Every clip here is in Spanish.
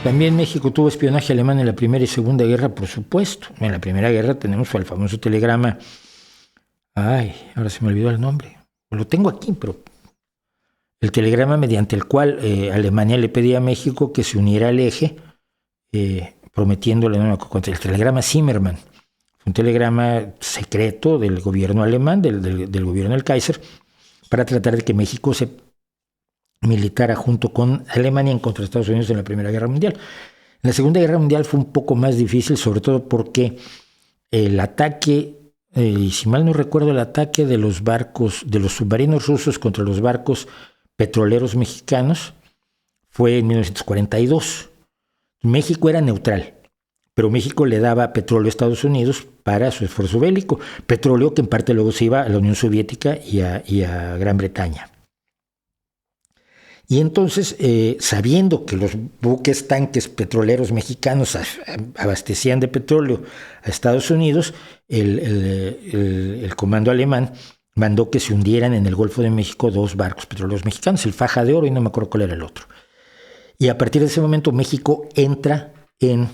También México tuvo espionaje alemán en la Primera y Segunda Guerra, por supuesto. En la Primera Guerra tenemos el famoso telegrama. Ay, ahora se me olvidó el nombre. Lo tengo aquí, pero el telegrama mediante el cual Alemania le pedía a México que se uniera al eje, prometiéndole contra el telegrama Zimmermann. Un telegrama secreto del gobierno alemán, del gobierno del Kaiser, para tratar de que México se militara junto con Alemania en contra de Estados Unidos en la Primera Guerra Mundial. En la Segunda Guerra Mundial fue un poco más difícil, sobre todo porque el ataque, y si mal no recuerdo, el ataque de los barcos, de los submarinos rusos contra los barcos petroleros mexicanos fue en 1942. México era neutral, pero México le daba petróleo a Estados Unidos para su esfuerzo bélico, petróleo que en parte luego se iba a la Unión Soviética y a Gran Bretaña. Y entonces, sabiendo que los buques tanques petroleros mexicanos abastecían de petróleo a Estados Unidos, el comando alemán mandó que se hundieran en el Golfo de México 2 barcos petroleros mexicanos, el Faja de Oro y no me acuerdo cuál era el otro. Y a partir de ese momento México entra le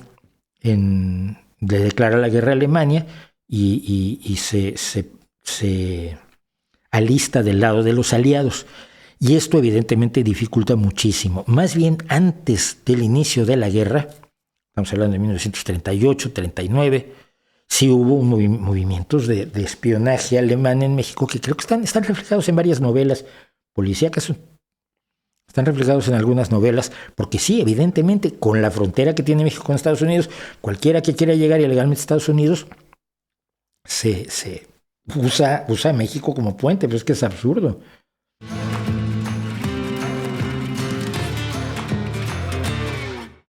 declara la guerra a Alemania y se alista del lado de los aliados. Y esto evidentemente dificulta muchísimo. Más bien antes del inicio de la guerra, estamos hablando de 1938, 39, sí hubo movimientos de espionaje alemán en México que creo que están reflejados en varias novelas policíacas. Están reflejados en algunas novelas, porque sí, evidentemente, con la frontera que tiene México con Estados Unidos, cualquiera que quiera llegar ilegalmente a Estados Unidos se usa a México como puente, pero es que es absurdo.